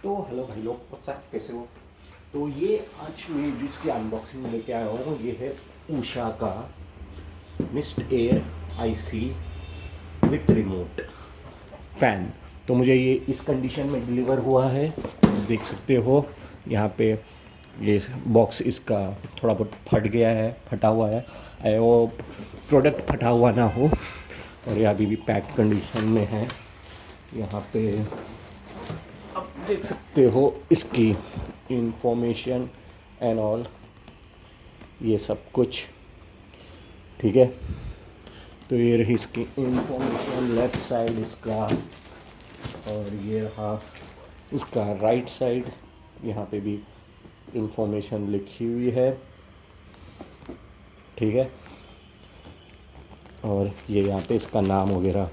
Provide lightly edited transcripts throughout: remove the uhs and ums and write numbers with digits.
तो हेलो भाई लोग, व्हाट्सएप कैसे हो। तो ये आज मैं जिसकी अनबॉक्सिंग लेके आया हूँ ये है उषा का mist air IC with remote fan. तो मुझे ये इस कंडीशन में डिलीवर हुआ है, देख सकते हो यहाँ पे। ये बॉक्स इसका थोड़ा बहुत फट गया है, फटा हुआ है, वो प्रोडक्ट फटा हुआ ना हो। और ये अभी भी पैक्ड कंडीशन में है। यहाँ पे आप देख सकते हो इसकी इंफॉर्मेशन एंड ऑल, ये सब कुछ ठीक है। तो ये रही इसकी इंफॉर्मेशन, लेफ़्ट साइड इसका, और ये रहा इसका राइट साइड। यहाँ पे भी इंफॉर्मेशन लिखी हुई है, ठीक है। और ये यहाँ पे इसका नाम वगैरह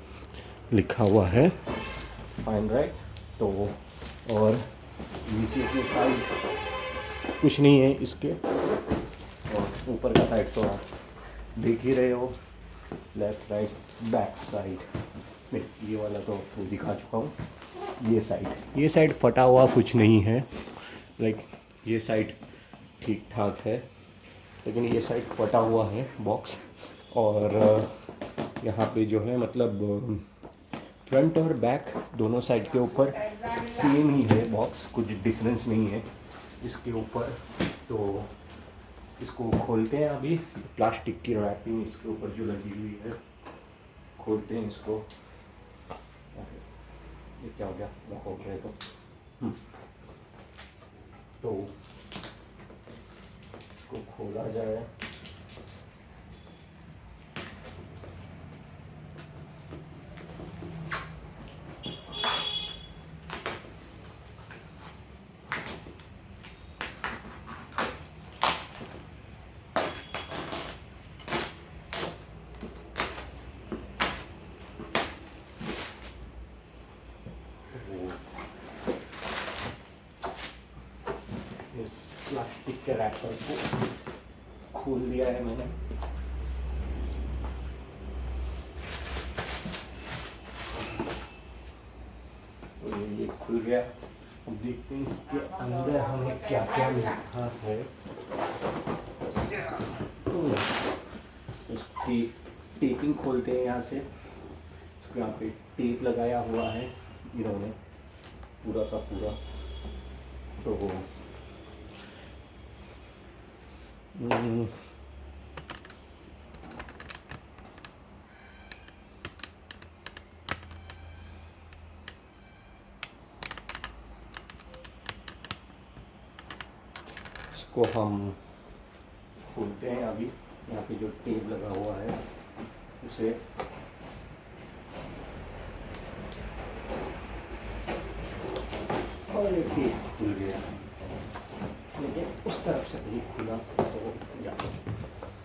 लिखा हुआ है, फाइन राइट। तो और नीचे की साइड कुछ नहीं है इसके, और ऊपर का साइड तो आप देख ही रहे हो, लेफ़्ट राइट बैक साइड में। ये वाला तो आपको दिखा चुका हूँ। ये साइड फटा हुआ कुछ नहीं है, लाइक ये साइड ठीक ठाक है, लेकिन ये साइड फटा हुआ है बॉक्स। और यहाँ पे जो है मतलब फ्रंट और बैक दोनों साइड के ऊपर सेम ही है बॉक्स, कुछ डिफरेंस नहीं है इसके ऊपर। तो इसको खोलते हैं अभी। प्लास्टिक की रैपिंग इसके ऊपर जो लगी हुई है, खोलते हैं इसको। ये क्या हो गया, मैं खोल रहे तो इसको खोला जाए। इस प्लास्टिक के रैपर को खोल दिया है मैंने। तो ये खुल गया। अब देखते हैं इसके अंदर हमें क्या क्या लिखा है। तो इसकी टेपिंग खोलते हैं यहाँ से। इसको यहाँ पे टेप लगाया हुआ है इन्होंने पूरा का पूरा। तो इसको हम खोलते हैं अभी। यहाँ पे जो टेप लगा हुआ है उसे और ये टेप खुल गया, लेकिन उस तरफ से नहीं खुला। तो या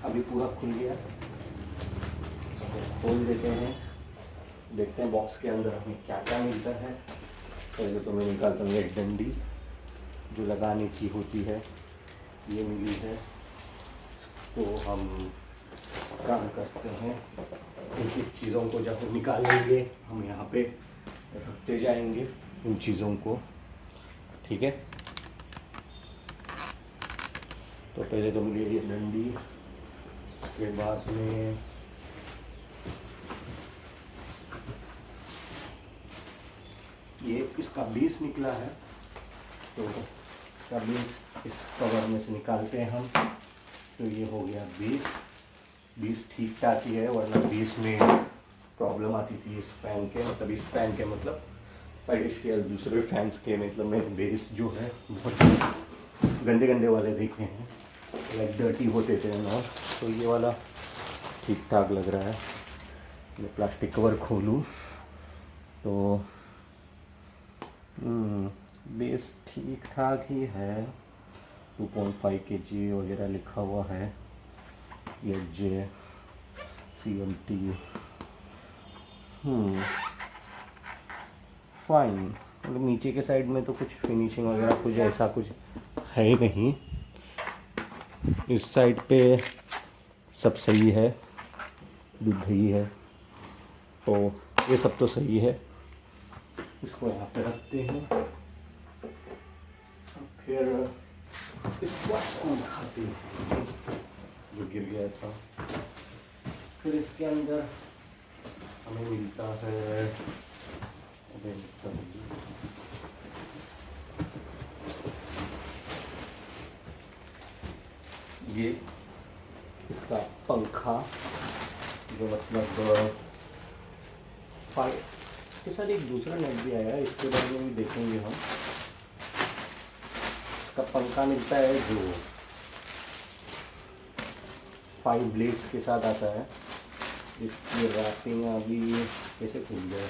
अभी पूरा खुल गया। इसको खोल देते हैं, देखते हैं बॉक्स के अंदर हमें क्या क्या मिलता है। पहले तो मैं निकालता हूँ एक डंडी जो लगाने की होती है, ये मिली है। तो हम काम करते हैं, एक एक चीज़ों को जब हम निकालेंगे हम यहाँ पे रखते जाएंगे उन चीज़ों को, ठीक है। तो पहले तो मिली ये डंडी, उसके बाद में ये इसका बेस निकला है। तो इसका बेस इस कवर में से निकालते हैं हम। तो ये हो गया बेस ठीक ठाक ही है, वरना बेस में प्रॉब्लम आती थी इस फैन के, मतलब इस फैन के मतलब पेडेस्ट्रियल दूसरे फैंस के मतलब में बेस जो है बहुत गंदे गंदे वाले देखे हैं, लाइक डर्टी होते थे ना। तो ये वाला ठीक ठाक लग रहा है। मैं प्लास्टिक कवर खोलूँ तो बेस ठीक ठाक ही है। 2.5 kg वगैरह लिखा हुआ है, ये जे CMT फाइन। मतलब नीचे के साइड में तो कुछ फिनिशिंग वगैरह कुछ ऐसा कुछ है ही नहीं। इस साइड पे सब सही है, दूध ही है, तो ये सब तो सही है। इसको यहाँ पे रखते हैं। फिर स्क्वाश को उठाते हैं जो गिर गया था। फिर इसके अंदर हमें मिलता है ये इसका पंखा, जो मतलब इसके साथ एक दूसरा नेट भी आया है, इसके बारे में भी देखेंगे हम। इसका पंखा मिलता है जो 5 ब्लेड्स के साथ आता है। इसकी रैपिंग अभी कैसे खुल जाए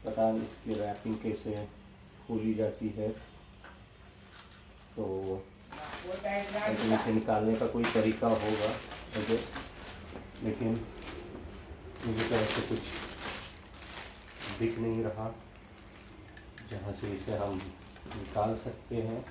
पता नहीं, इसकी रैपिंग कैसे खोली जाती है, तो इसे निकालने का कोई तरीका होगा आई गेस, लेकिन मुझे तो ऐसे कुछ दिख नहीं रहा जहाँ से इसे हम निकाल सकते हैं।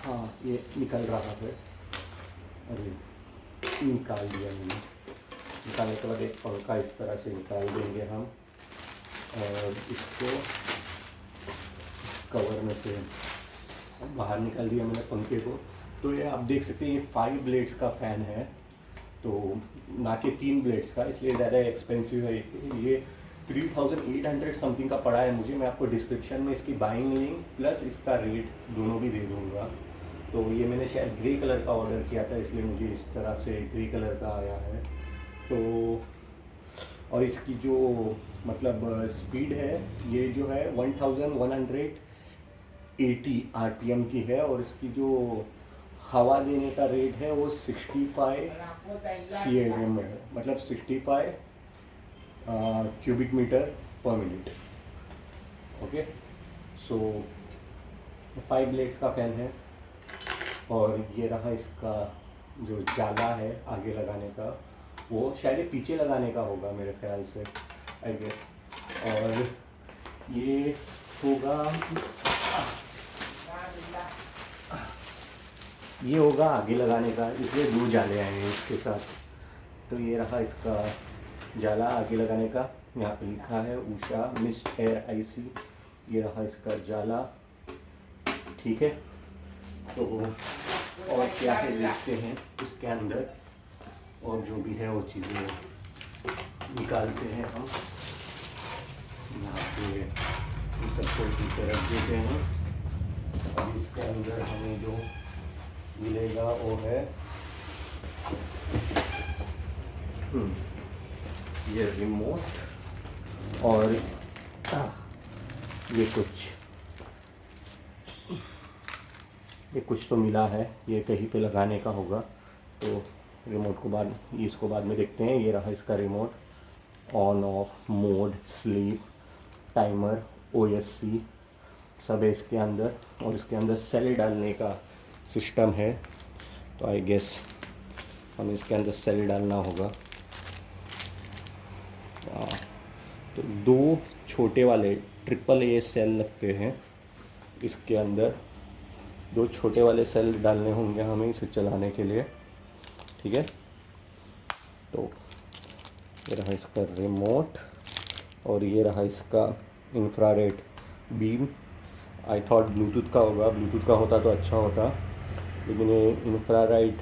हाँ, ये निकल रहा है, अरे निकाल दिया मैंने। निकालने के बाद एक पंखा इस तरह से निकाल देंगे हम, और इसको इस कवर में से बाहर निकाल दिया मैंने पंखे को। तो ये आप देख सकते हैं, ये 5 ब्लेड्स का फ़ैन है, तो ना कि 3 ब्लेड्स का, इसलिए ज़्यादा एक्सपेंसिव है। ये 3800 समथिंग का पड़ा है मुझे। मैं आपको डिस्क्रिप्शन में इसकी बाइंग लिंक प्लस इसका रेट दोनों भी दे दूँगा। तो ये मैंने शायद ग्रे कलर का ऑर्डर किया था, इसलिए मुझे इस तरह से ग्रे कलर का आया है। तो और इसकी जो मतलब स्पीड है, ये जो है 1180 आरपीएम की है, और इसकी जो हवा देने का रेट है वो 65 CFM है, मतलब 65 क्यूबिक मीटर पर मिनट। ओके, सो 5 ब्लेड्स का फ़ैन है, और ये रहा इसका जो जाला है आगे लगाने का, वो शायद पीछे लगाने का होगा मेरे ख्याल से आई गेस। और ये होगा आगे लगाने का, इसलिए 2 जाले आए हैं इसके साथ। तो ये रहा इसका जाला आगे लगाने का, यहाँ पे लिखा है उषा मिस्ट एयर IC। ये रहा इसका जाला, ठीक है। तो और क्या है देखते हैं इसके अंदर, और जो भी है वो चीज़ें निकालते हैं हम। यहाँ पे ये सबको रख देते हैं। अब इसके अंदर हमें जो मिलेगा वो है ये रिमोट, और ये कुछ तो मिला है, ये कहीं पे लगाने का होगा। तो रिमोट को इसको बाद में देखते हैं। ये रहा इसका remote, on off mode, sleep, timer, OSC सब है इसके अंदर, और इसके अंदर सेल डालने का सिस्टम है। तो आई गेस हमें इसके अंदर सेल डालना होगा। तो 2 छोटे वाले AAA सेल लगते हैं इसके अंदर, 2 छोटे वाले सेल डालने होंगे हमें इसे चलाने के लिए, ठीक है। तो ये रहा इसका रिमोट, और ये रहा इसका infrared beam. I thought Bluetooth का होगा, ब्लूटूथ का होता तो अच्छा होता, लेकिन ये इंफ्रारेड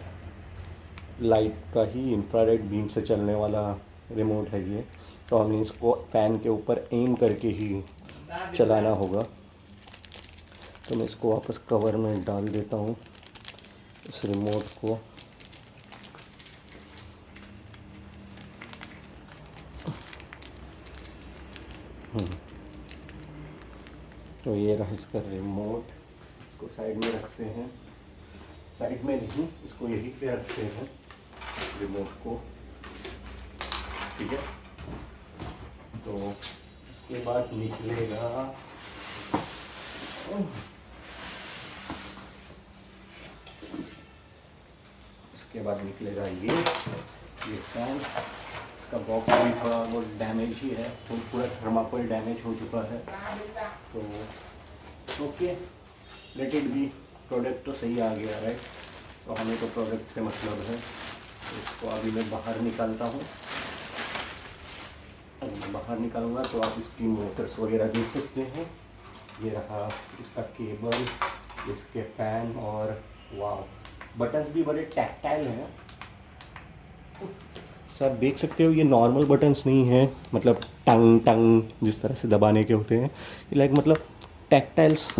लाइट का ही, इंफ्रारेड बीम से चलने वाला रिमोट है ये। तो हमें इसको फ़ैन के ऊपर एम करके ही चलाना होगा। तो मैं इसको वापस कवर में डाल देता हूँ इस रिमोट को। तो ये रहा इसका रिमोट, इसको साइड में रखते हैं, साइड में नहीं, इसको यहीं पे रखते हैं रिमोट को, ठीक है। तो इसके बाद निकलेगा इसके बाद निकलेगा ये, ये फैन, इसका बॉक्स भी थोड़ा बहुत डैमेज ही है, तो पूरा थर्माकोल डैमेज हो चुका है। तो okay, let it be, product तो सही आ गया राइट, तो हमें तो प्रोडक्ट से मतलब है। तो इसको अभी मैं बाहर निकालता हूँ। अभी मैं बाहर निकालूंगा तो आप इसकी मोटर्स वगैरह देख सकते हैं। ये रहा इसका केबल, इसके फैन, और वाह, बटन्स भी बड़े टैक्टाइल हैं। सर आप देख सकते हो ये नॉर्मल बटन्स नहीं हैं, मतलब टंग टंग जिस तरह से दबाने के होते हैं, ये लाइक मतलब टैक्टाइल्स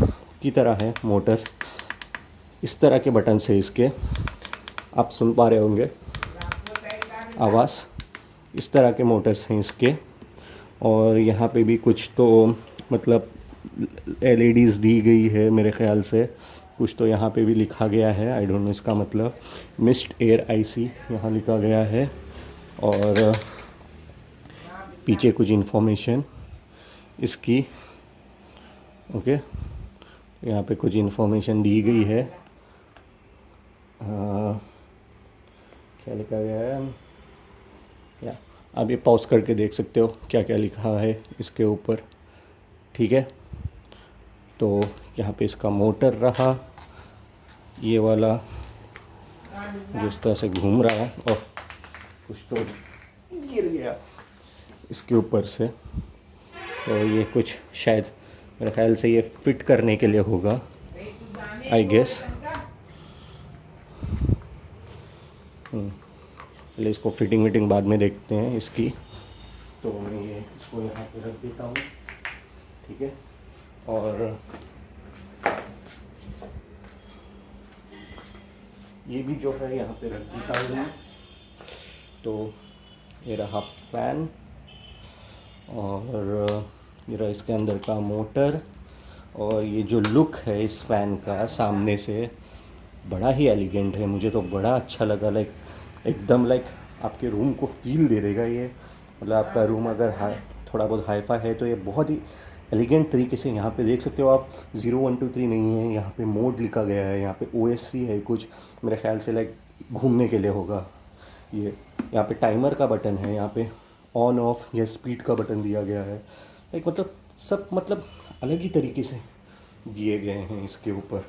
की तरह है मोटर। इस तरह के बटन्स है इसके, आप सुन पा रहे होंगे आवाज़। इस तरह के मोटर्स हैं इसके। और यहाँ पे भी कुछ तो मतलब LEDs दी गई है मेरे ख़्याल से, कुछ तो यहाँ पे भी लिखा गया है, आई डोंट नो इसका मतलब। मिस्ट एयर IC यहाँ लिखा गया है, और पीछे कुछ इन्फॉर्मेशन इसकी। ओके, यहाँ पे कुछ इन्फॉर्मेशन दी गई है। क्या लिखा गया है, या आप ये पॉज करके देख सकते हो क्या क्या लिखा है इसके ऊपर। ठीक है, तो यहाँ पे इसका मोटर रहा, ये वाला जो इस तरह से घूम रहा है, और कुछ तो गिर गया इसके ऊपर से। तो ये कुछ शायद मेरे ख्याल से ये फिट करने के लिए होगा, आई गेस। चलिए इसको फिटिंग विटिंग बाद में देखते हैं इसकी। तो मैं ये इसको यहाँ पे रख देता हूँ, ठीक है। और ये भी जो है यहाँ पे रख देता हूँ मैं। तो ये रहा फैन, और ये रहा इसके अंदर का मोटर। और ये जो लुक है इस फ़ैन का सामने से बड़ा ही एलिगेंट है, मुझे तो बड़ा अच्छा लगा। लाइक एकदम लाइक आपके रूम को फील दे देगा ये। मतलब आपका रूम अगर थोड़ा बहुत हाईफाई है तो ये बहुत ही एलिगेंट तरीके से, यहाँ पे देख सकते हो आप 0 1 2 3 नहीं है, यहाँ पे मोड लिखा गया है, यहाँ पे OSC है कुछ, मेरे ख्याल से लाइक घूमने के लिए होगा ये। यहाँ पे टाइमर का बटन है, यहाँ पे ऑन ऑफ या स्पीड का बटन दिया गया है। लाइक मतलब सब मतलब अलग ही तरीके से दिए गए हैं इसके ऊपर।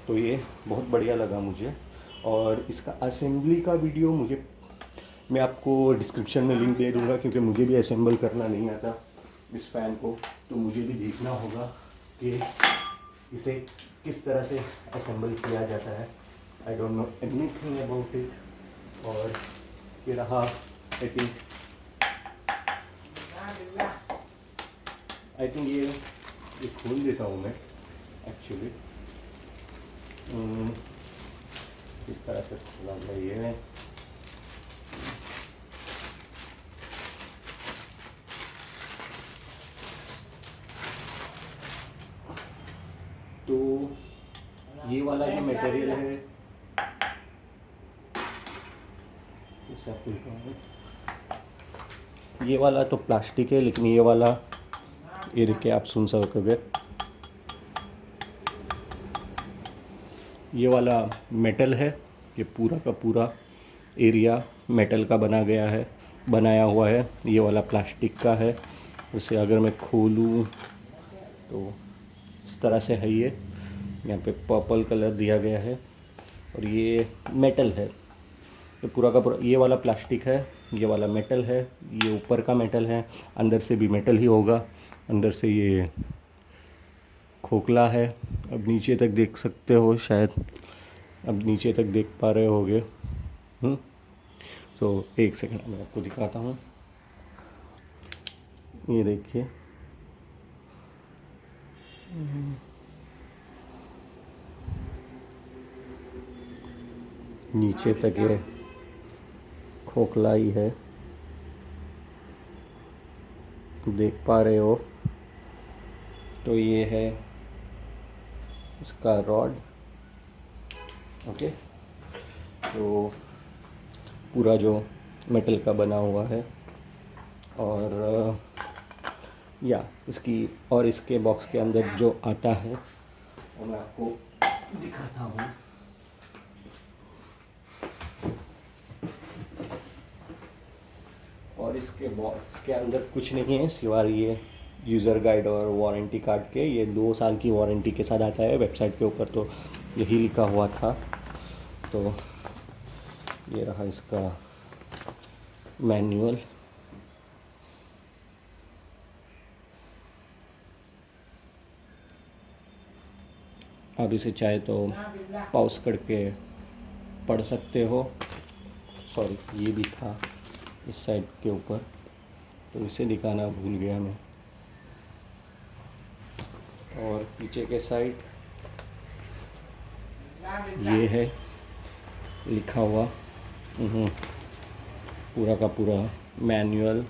तो ये बहुत बढ़िया लगा मुझे। और इसका असेंबली का वीडियो मैं आपको डिस्क्रिप्शन में लिंक दे दूँगा, क्योंकि मुझे भी असेंबल करना नहीं आता इस फ़ैन को, तो मुझे भी देखना होगा कि इसे किस तरह से असेंबल किया जाता है। I don't know anything about it. और ये रहा आई थिंक ये खोल देता हूँ मैं एक्चुअली। इस तरह से खोला है ये। तो ये वाला जो मटेरियल है, ये वाला तो प्लास्टिक है, लेकिन ये वाला ये देखिए आप सुन सकोगे, ये वाला मेटल है। ये पूरा का पूरा एरिया मेटल का बनाया हुआ है। ये वाला प्लास्टिक का है। उसे अगर मैं खोलूँ तो इस तरह से है ये। यहाँ पे पर्पल कलर दिया गया है, और ये मेटल है। ये पूरा का पूरा, ये वाला प्लास्टिक है, ये वाला मेटल है, ये ऊपर का मेटल है, अंदर से भी मेटल ही होगा। अंदर से ये खोखला है। अब नीचे तक देख सकते हो शायद, अब नीचे तक देख पा रहे होगे। तो एक सेकंड मैं आपको दिखाता हूँ। ये देखिए, नीचे तक ये खोखला ही है, देख पा रहे हो। तो ये है इसका रॉड। ओके, तो पूरा जो मेटल का बना हुआ है। और या इसके बॉक्स के अंदर जो आता है वो मैं आपको दिखाता हूँ। और इसके बॉक्स के अंदर कुछ नहीं है सिवाय ये यूज़र गाइड और वारंटी कार्ड के। ये 2 साल की वारंटी के साथ आता है, वेबसाइट के ऊपर तो यही लिखा हुआ था। तो ये रहा इसका मैनुअल। आप इसे चाहे तो पॉज करके पढ़ सकते हो। सॉरी, ये भी था इस साइड के ऊपर, तो इसे दिखाना भूल गया मैं। और पीछे के साइड ये है लिखा हुआ पूरा का पूरा मैनुअल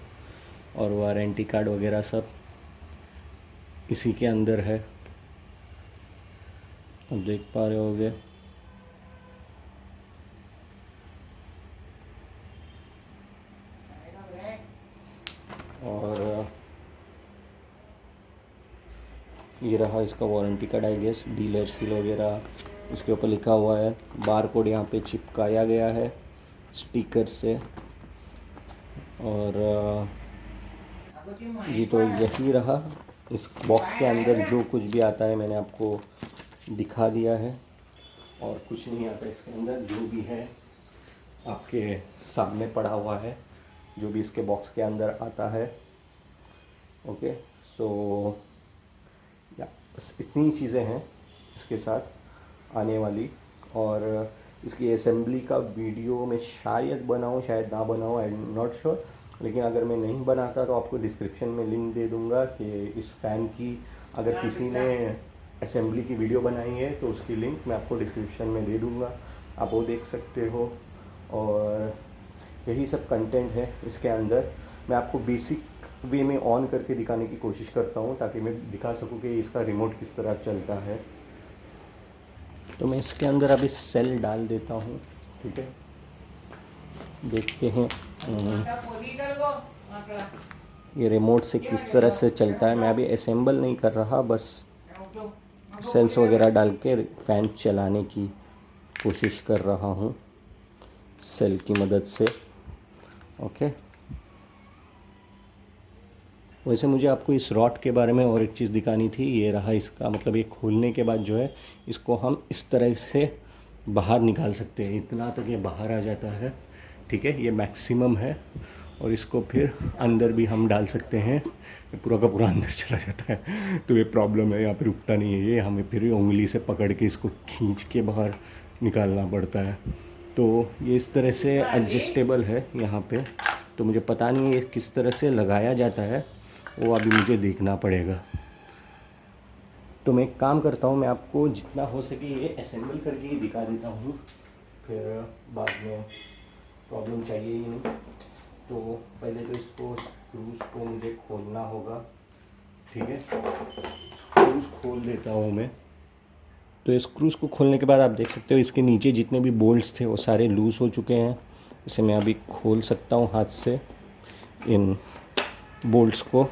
और वारंटी कार्ड वगैरह सब इसी के अंदर है, आप देख पा रहे होगे। और ये रहा इसका warranty card, I guess dealer seal वगैरह इसके ऊपर लिखा हुआ है। बार कोड यहाँ पे चिपकाया गया है स्टिकर से। और जी तो यही रहा। इस बॉक्स के अंदर जो कुछ भी आता है मैंने आपको दिखा दिया है, और कुछ नहीं आता इसके अंदर। जो भी है आपके सामने पड़ा हुआ है, जो भी इसके बॉक्स के अंदर आता है। ओके, सो या बस इतनी चीज़ें हैं इसके साथ आने वाली। और इसकी असेंबली का वीडियो मैं शायद बनाऊं, शायद ना बनाऊं, आई एम नॉट श्योर। लेकिन अगर मैं नहीं बनाता तो आपको डिस्क्रिप्शन में लिंक दे दूंगा कि इस फ़ैन की अगर किसी ने असेंबली की वीडियो बनाई है तो उसकी लिंक मैं आपको डिस्क्रिप्शन में दे दूंगा, आप वो देख सकते हो। और यही सब कंटेंट है इसके अंदर। मैं आपको बेसिक वे में ऑन करके दिखाने की कोशिश करता हूँ ताकि मैं दिखा सकूँ कि इसका रिमोट किस तरह चलता है। तो मैं इसके अंदर अभी सेल डाल देता हूँ, ठीक है। देखते हैं ये रिमोट से किस तरह से चलता है। मैं अभी असेंबल नहीं कर रहा, बस सेल्स वगैरह डाल के फ़ैन चलाने की कोशिश कर रहा हूँ सेल की मदद से। ओके, वैसे मुझे आपको इस रॉड के बारे में और एक चीज़ दिखानी थी। ये रहा इसका, मतलब ये खोलने के बाद जो है इसको हम इस तरह से बाहर निकाल सकते हैं। इतना तक ये बाहर आ जाता है, ठीक है। ये मैक्सिमम है। और इसको फिर अंदर भी हम डाल सकते हैं, पूरा का पूरा अंदर चला जाता है। तो ये प्रॉब्लम है, यहाँ पे रुकता नहीं है ये, हमें फिर उंगली से पकड़ के इसको खींच के बाहर निकालना पड़ता है। तो ये इस तरह से एडजस्टेबल है यहाँ पे। तो मुझे पता नहीं ये किस तरह से लगाया जाता है, वो अभी मुझे देखना पड़ेगा। तो मैं एक काम करता हूँ, मैं आपको जितना हो सके ये असेंबल करके ही दिखा देता हूँ, फिर बाद में प्रॉब्लम चाहिए ही नहीं। तो पहले तो इसको स्क्रूज को मुझे खोलना होगा, ठीक है। स्क्रूज खोल देता हूँ मैं। तो स्क्रूज को खोलने के बाद आप देख सकते हो इसके नीचे जितने भी बोल्ट्स थे वो सारे लूज़ हो चुके हैं। इसे मैं अभी खोल सकता हूँ हाथ से इन बोल्ट्स को,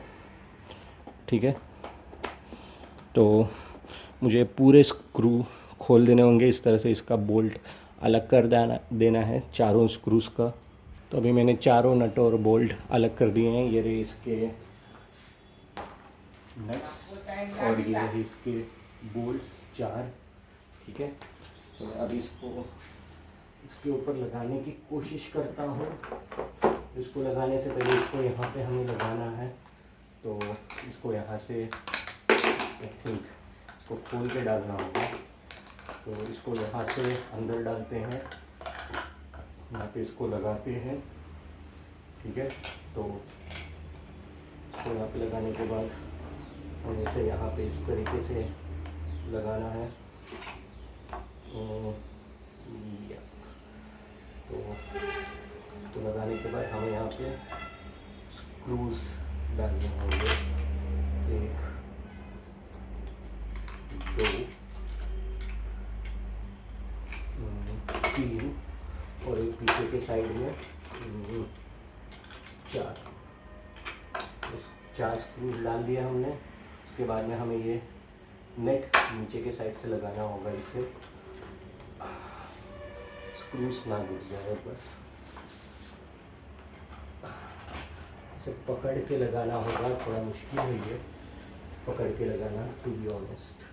ठीक है। तो मुझे पूरे स्क्रू खोल देने होंगे इस तरह से। इसका बोल्ट अलग कर देना है चारों स्क्रूज़ का। तो अभी मैंने चारों नट और बोल्ट अलग कर दिए हैं। ये रहे इसके नट्स और ये रहे इसके बोल्ट्स 4, ठीक है। तो मैं अभी इसको इसके ऊपर लगाने की कोशिश करता हूँ। इसको लगाने से पहले इसको यहाँ पे हमें लगाना है। तो इसको यहाँ से आई थिंक इसको खोल के डालना होगा। तो इसको यहाँ से अंदर डालते हैं, यहाँ पे इसको लगाते हैं, ठीक है। तो इसको यहाँ पे लगाने के बाद हमें इसे यहाँ पे इस तरीके से लगाना है। तो लगाने के बाद हमें यहाँ पे स्क्रूज डालने होंगे, 1 2 3 और एक पीछे के साइड में 4। 4 स्क्रूज डाल दिया हमने। उसके बाद में हमें ये नेट नीचे के साइड से लगाना होगा, इससे स्क्रूज ना गिर जाए बस। इसे पकड़ के लगाना होगा, थोड़ा मुश्किल है ये पकड़ के लगाना, टू बी ऑनेस्ट।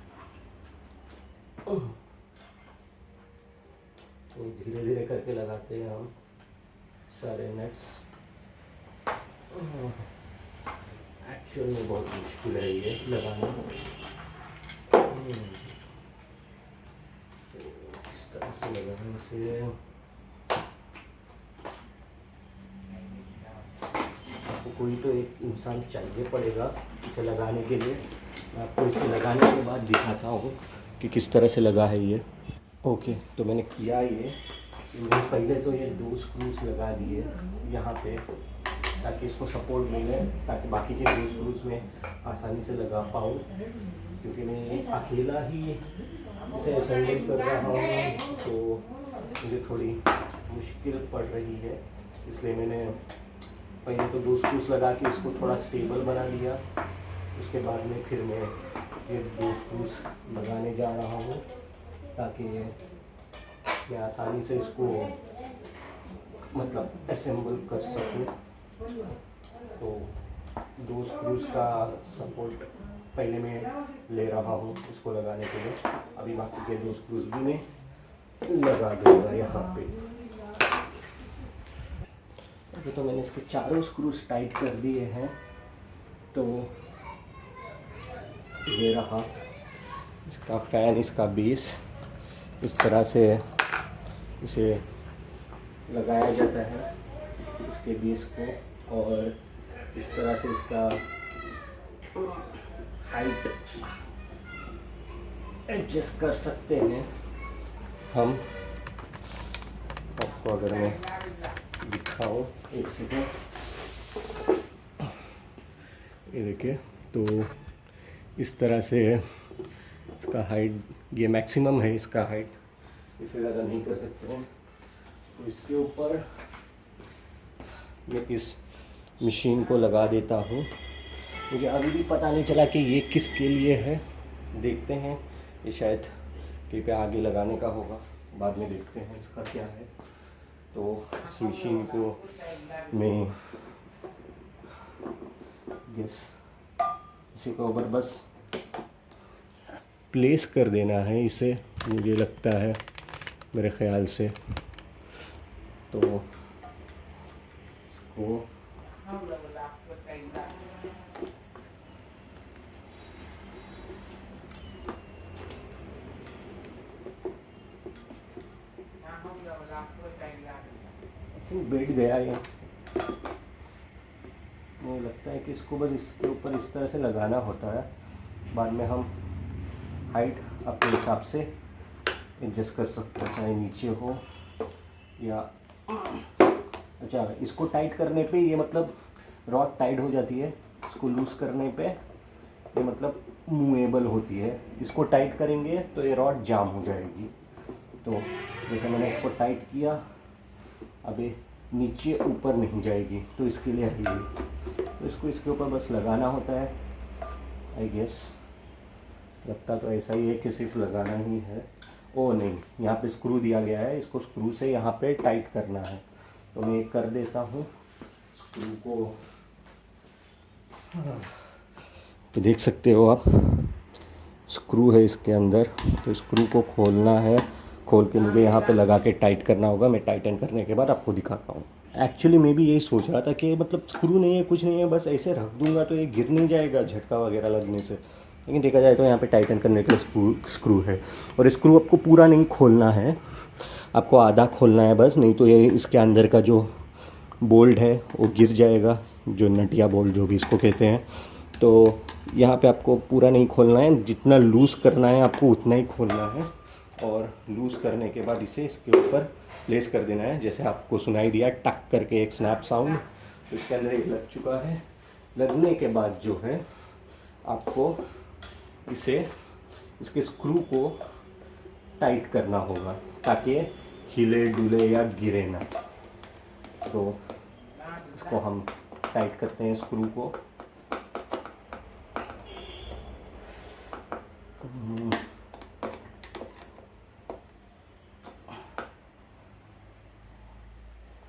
तो धीरे धीरे करके लगाते हैं हम सारे नट्स। एक्चुअल में बहुत मुश्किल है ये लगाना। तो इस तरह से लगाने से आपको कोई तो एक इंसान चाहिए पड़ेगा इसे लगाने के लिए। मैं आपको इसे लगाने के बाद दिखाता हूँ कि किस तरह से लगा है ये। ओके, तो मैंने किया ये, मैंने पहले तो ये 2 स्क्रूज लगा दिए यहाँ पे ताकि इसको सपोर्ट मिले, ताकि बाकी के 2 स्क्रूज में आसानी से लगा पाऊँ, क्योंकि मैं अकेला ही इसे असेंबल कर रहा हूँ तो मुझे थोड़ी मुश्किल पड़ रही है। इसलिए मैंने पहले तो 2 स्क्रूज लगा के इसको थोड़ा स्टेबल बना लिया। उसके बाद में फिर मैं ये 2 स्क्रूज लगाने जा रहा हूँ ताकि मैं आसानी से इसको मतलब असेंबल कर सकूँ। तो 2 स्क्रूज का सपोर्ट पहले मैं ले रहा हूँ इसको लगाने के लिए। अभी बाकी के 2 स्क्रूज भी मैं लगा दूँगा यहाँ पे। अभी तो मैंने इसके चारों स्क्रूज टाइट कर दिए हैं। तो ये रहा इसका फ़ैन, इसका बेस। इस तरह से इसे लगाया जाता है इसके बेस को, और इस तरह से इसका हाइट एडजस्ट कर सकते हैं हम। आपको अगर मैं दिखाऊं, एक सेकेंड, ये देखिए। तो इस तरह से इसका हाइट, ये मैक्सिमम है इसका हाइट, इससे ज़्यादा नहीं कर सकते हैं। तो इसके ऊपर मैं इस मशीन को लगा देता हूँ। मुझे अभी भी पता नहीं चला कि ये किसके लिए है, देखते हैं। ये शायद कहीं पे आगे लगाने का होगा, बाद में देखते हैं इसका क्या है। तो इस मशीन को मैं इसी के ऊपर बस प्लेस कर देना है इसे, मुझे लगता है, मेरे ख़्याल से। तो इसको बैठ गया ये। मुझे लगता है कि इसको बस इसके ऊपर इस तरह से लगाना होता है, बाद में हम हाइट अपने हिसाब से एडजस्ट कर सकते हैं, चाहे नीचे हो या। अच्छा, इसको टाइट करने पे ये मतलब रॉड टाइट हो जाती है, इसको लूज़ करने पे ये मतलब मूवेबल होती है। इसको टाइट करेंगे तो ये रॉड जाम हो जाएगी। तो जैसे मैंने इसको टाइट किया, अभी नीचे ऊपर नहीं जाएगी, तो इसके लिए है ये। तो इसको इसके ऊपर बस लगाना होता है, आई गेस। लगता तो ऐसा ही है कि सिर्फ लगाना ही है। ओ नहीं, यहाँ पे स्क्रू दिया गया है, इसको स्क्रू से यहाँ पे टाइट करना है। तो मैं एक कर देता हूँ स्क्रू को। तो देख सकते हो आप, स्क्रू है इसके अंदर। तो स्क्रू को खोलना है, खोल के मुझे यहाँ पे लगा के टाइट करना होगा। मैं टाइटन करने के बाद आपको दिखाता हूँ। एक्चुअली मैं भी यही सोच रहा था कि मतलब स्क्रू नहीं है, कुछ नहीं है, बस ऐसे रख दूँगा तो ये गिर नहीं जाएगा झटका वगैरह लगने से। लेकिन देखा जाए तो यहाँ पे टाइटन करने के लिए स्क्रू है। और स्क्रू आपको पूरा नहीं खोलना है, आपको आधा खोलना है बस, नहीं तो ये इसके अंदर का जो बोल्ट है वो गिर जाएगा, जो नटिया बोल्ट जो भी इसको कहते हैं। तो यहाँ पे आपको पूरा नहीं खोलना है, जितना लूज़ करना है आपको उतना ही खोलना है। और लूज़ करने के बाद इसे इसके ऊपर प्लेस कर देना है। जैसे आपको सुनाई दिया टक करके एक स्नैप साउंड, तो इसके अंदर एक लग चुका है। लगने के बाद जो है आपको इसे, इसके स्क्रू को टाइट करना होगा ताकि हिले डुले या गिरे ना। तो इसको हम टाइट करते हैं स्क्रू को।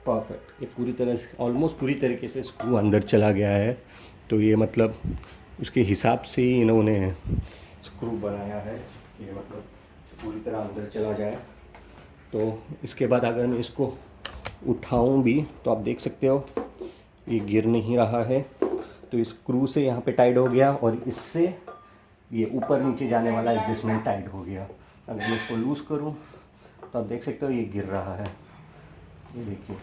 परफेक्ट। ये पूरी तरह से ऑलमोस्ट पूरी तरीके से स्क्रू अंदर चला गया है। तो ये मतलब उसके हिसाब से ही इन्होंने स्क्रू बनाया है, ये मतलब पूरी तरह अंदर चला जाए। तो इसके बाद अगर मैं इसको उठाऊं भी तो आप देख सकते हो ये गिर नहीं रहा है। तो इस स्क्रू से यहाँ पे टाइट हो गया और इससे ये ऊपर नीचे जाने वाला एडजस्टमेंट टाइट हो गया। अगर मैं इसको लूज़ करूँ तो आप देख सकते हो ये गिर रहा है। ये देखिए,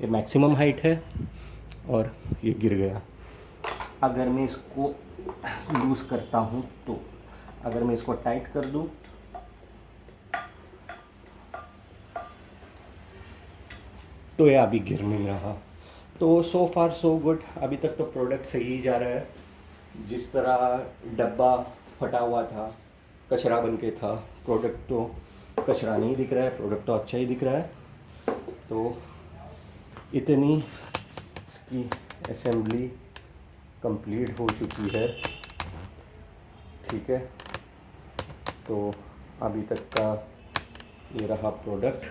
ये मैक्सिमम हाइट है और ये गिर गया। अगर मैं इसको लूज़ करता हूँ तो अगर मैं इसको टाइट कर दूँ तो ये अभी गिर नहीं रहा। तो सो फार सो गुड, अभी तक तो प्रोडक्ट सही ही जा रहा है। जिस तरह डब्बा फटा हुआ था, कचरा बन के था, प्रोडक्ट तो कचरा नहीं दिख रहा है, प्रोडक्ट तो अच्छा ही दिख रहा है। तो इतनी इसकी असेंबली कंप्लीट हो चुकी है, ठीक है। तो अभी तक का ये रहा प्रोडक्ट।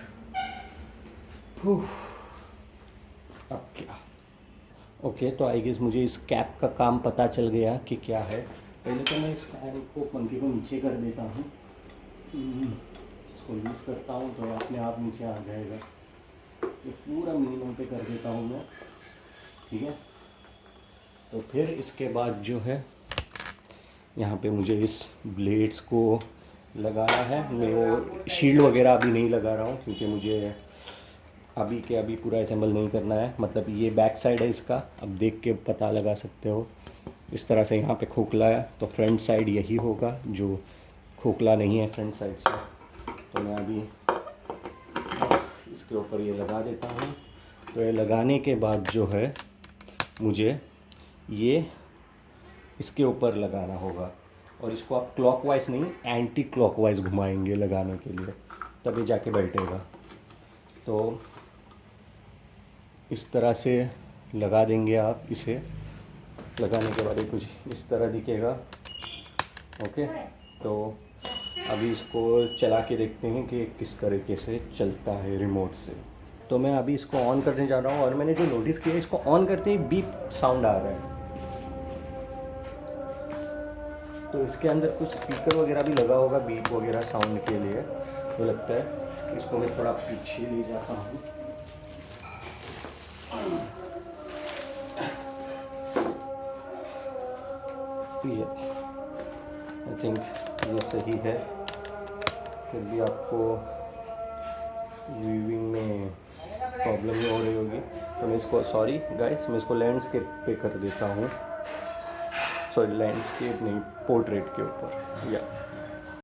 अब क्या, ओके तो आई गेस मुझे इस कैप का काम पता चल गया कि क्या है। पहले तो मैं इस फैन को, पंखे को नीचे कर देता हूँ, इसको यूज़ करता हूँ तो अपने आप नीचे आ जाएगा। ये पूरा मिनिमम पे कर देता हूँ मैं, ठीक है। तो फिर इसके बाद जो है यहाँ पे मुझे इस ब्लेड्स को लगाना है। मैं वो शील्ड वगैरह अभी नहीं लगा रहा हूँ क्योंकि मुझे अभी के अभी पूरा असेंबल नहीं करना है। मतलब ये बैक साइड है इसका, अब देख के पता लगा सकते हो। इस तरह से यहाँ पे खोखला है तो फ्रंट साइड यही होगा, जो खोखला नहीं है फ्रंट साइड से। तो मैं अभी इसके ऊपर ये लगा देता हूँ। तो ये लगाने के बाद जो है मुझे ये इसके ऊपर लगाना होगा और इसको आप क्लॉकवाइज नहीं एंटी क्लॉकवाइज घुमाएंगे लगाने के लिए, तभी जाके बैठेगा। तो इस तरह से लगा देंगे आप इसे। लगाने के बाद ये कुछ इस तरह दिखेगा, ओके। तो अभी इसको चला के देखते हैं कि किस तरीके से चलता है रिमोट से। तो मैं अभी इसको ऑन करने जा रहा हूँ और मैंने जो नोटिस किया इसको ऑन करते ही बीप साउंड आ रहा है। तो इसके अंदर कुछ स्पीकर वगैरह भी लगा होगा बीप वगैरह साउंड के लिए, तो लगता है। इसको मैं थोड़ा पीछे ले जाता हूँ। ये आई थिंक ये सही है, फिर भी आपको व्यूइंग में प्रॉब्लम नहीं हो रही होगी। तो मैं इसको, सॉरी गाइस, मैं इसको लैंडस्केप पे कर देता हूँ। सॉरी लैंडस्केप नहीं, पोर्ट्रेट के ऊपर, या